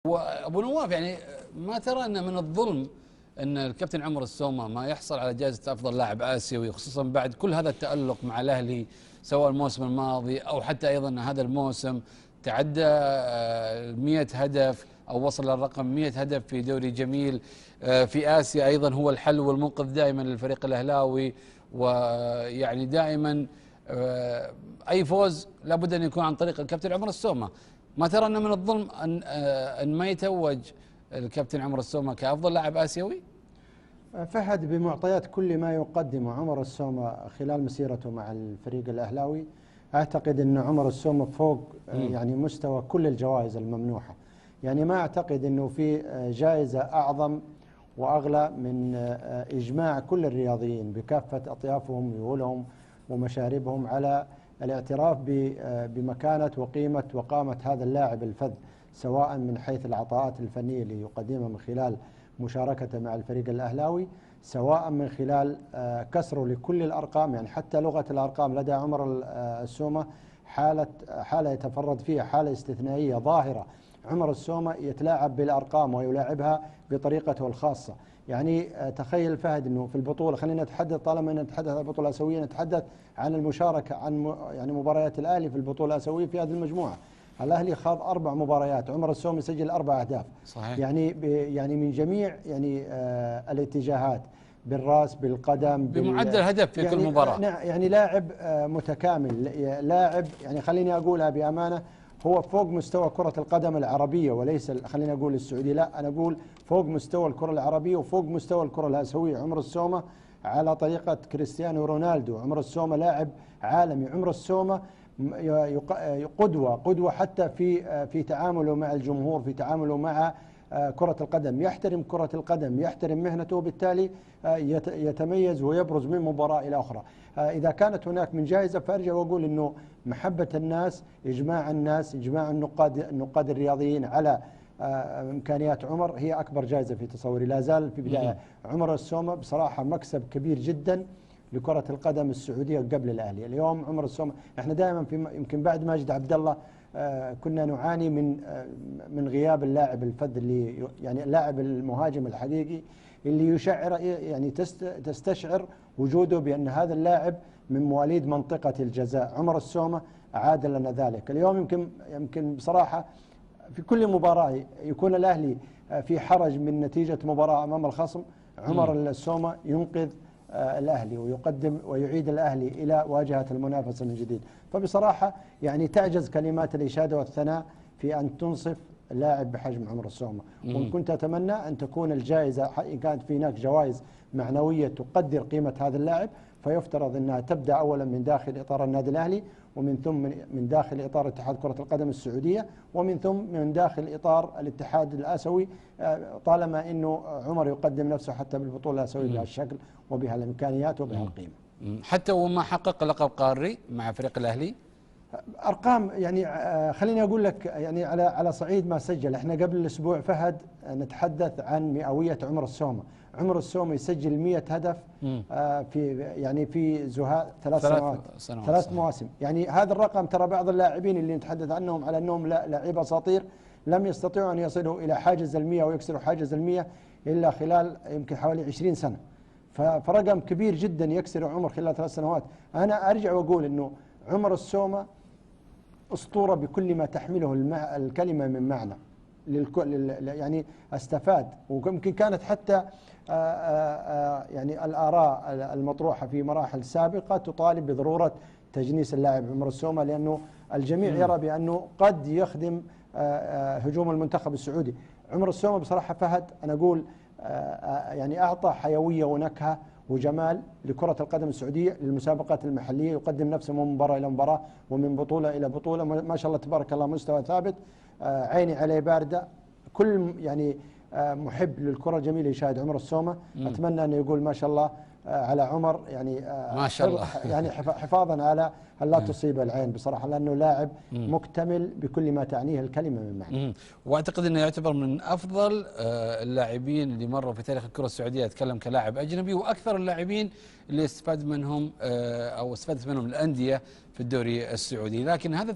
وابو نواف، يعني ما ترى ان من الظلم ان الكابتن عمر السومه ما يحصل على جائزه افضل لاعب اسيوي، خصوصا بعد كل هذا التالق مع الاهلي سواء الموسم الماضي او حتى ايضا هذا الموسم تعدى 100 هدف او وصل للرقم 100 هدف في دوري جميل في اسيا، ايضا هو الحل والمنقذ دائما للفريق الاهلاوي. ويعني دائما اي فوز لابد ان يكون عن طريق الكابتن عمر السومه. ما ترى أنه من الظلم أن ما يتوج الكابتن عمر السومة كأفضل لاعب آسيوي؟ فهد، بمعطيات كل ما يقدمه عمر السومة خلال مسيرته مع الفريق الأهلاوي، أعتقد أن عمر السومة فوق يعني مستوى كل الجوائز الممنوحة. يعني ما أعتقد أنه في جائزة أعظم وأغلى من إجماع كل الرياضيين بكافة أطيافهم ويولهم ومشاربهم على الاعتراف بمكانة وقيمة وقامة هذا اللاعب الفذ، سواء من حيث العطاءات الفنية اللي يقدمها من خلال مشاركته مع الفريق الأهلاوي، سواء من خلال كسره لكل الأرقام. يعني حتى لغة الأرقام لدى عمر السومة حالة يتفرد فيها، حالة استثنائية ظاهرة. عمر السومة يتلاعب بالأرقام ويلاعبها بطريقته الخاصة. يعني تخيل فهد أنه في البطولة، خلينا نتحدث طالما نتحدث عن البطولة الآسيوية، نتحدث عن المشاركة عن يعني مباريات الأهلي في البطولة الآسيوية في هذه المجموعة. الأهلي خاض 4 مباريات، عمر السومة يسجل 4 أهداف. صحيح. يعني من جميع يعني الاتجاهات، بالراس بالقدم بمعدل هدف في يعني كل مباراة. يعني لاعب متكامل، لاعب يعني خليني أقولها بأمانة، هو فوق مستوى كرة القدم العربية وليس خليني أقول السعودية، لا أنا أقول فوق مستوى الكرة العربية وفوق مستوى الكرة الآسيوية. عمر السومة على طريقة كريستيانو رونالدو، عمر السومة لاعب عالمي. عمر السومة قدوة حتى في تعامله مع الجمهور، في تعامله مع كرة القدم، يحترم كرة القدم، يحترم مهنته، بالتالي يتميز ويبرز من مباراة إلى أخرى. إذا كانت هناك من جائزة فأرجع وأقول أنه محبة الناس، إجماع الناس، إجماع النقاد الرياضيين على إمكانيات عمر هي أكبر جائزة في تصوري. لا زال في بداية عمر السومة بصراحة مكسب كبير جدا لكرة القدم السعودية قبل الأهلي. اليوم عمر السومة احنا دائما يمكن بعد ماجد عبد الله كنا نعاني من غياب اللاعب الفذ، اللي يعني اللاعب المهاجم الحقيقي اللي يشعر يعني تستشعر وجوده بأن هذا اللاعب من مواليد منطقة الجزاء. عمر السومة أعاد لنا ذلك. اليوم يمكن بصراحة في كل مباراة يكون الأهلي في حرج من نتيجة مباراة أمام الخصم، عمر السومة ينقذ الأهلي ويقدم ويعيد الأهلي إلى واجهة المنافسة من جديد. فبصراحة يعني تعجز كلمات الإشادة والثناء في أن تنصف لاعب بحجم عمر السومة. وكنت أتمنى أن تكون الجائزة، إن كانت في هناك جوائز معنوية تقدر قيمة هذا اللاعب، فيفترض أنها تبدأ أولا من داخل إطار النادي الأهلي، ومن ثم من داخل إطار اتحاد كرة القدم السعودية، ومن ثم من داخل إطار الاتحاد الآسيوي، طالما أنه عمر يقدم نفسه حتى بالبطولة الآسيوية بهذا الشكل وبها الإمكانيات وبها القيمة. حتى وما حقق لقب قاري مع فريق الأهلي، أرقام يعني خليني أقول لك يعني على صعيد ما سجل. احنا قبل الأسبوع فهد نتحدث عن مئوية عمر السومة. عمر السومة يسجل 100 هدف في زهاء 3 مواسم. يعني هذا الرقم ترى بعض اللاعبين اللي نتحدث عنهم على أنهم لاعب أساطير لم يستطيعوا أن يصلوا إلى حاجز 100 ويكسروا حاجز 100 إلا خلال يمكن حوالي 20 سنة. فرقم كبير جدا يكسر عمر خلال 3 سنوات. أنا أرجع وأقول أنه عمر السومة أسطورة بكل ما تحمله الكلمة من معنى. يعني استفاد، ويمكن كانت حتى يعني الآراء المطروحة في مراحل سابقة تطالب بضرورة تجنيس اللاعب عمر السومة، لأنه الجميع يرى بأنه قد يخدم هجوم المنتخب السعودي. عمر السومة بصراحة فهد أنا أقول يعني أعطى حيوية ونكهة وجمال لكرة القدم السعودية، للمسابقات المحلية، يقدم نفسه من مباراة إلى مباراة ومن بطولة إلى بطولة. ما شاء الله تبارك الله مستوى ثابت. عيني عليه باردة. كل يعني محب للكرة الجميلة يشاهد عمر السومة. أتمنى أن يقول ما شاء الله على عمر، يعني ما شاء الله يعني حفاظا على أن لا تصيب العين بصراحة، لأنه لاعب مكتمل بكل ما تعنيه الكلمة من معنى. واعتقد انه يعتبر من افضل اللاعبين اللي مروا في تاريخ الكرة السعودية، اتكلم كلاعب اجنبي، واكثر اللاعبين اللي استفاد منهم او استفادت منهم الاندية في الدوري السعودي. لكن هذا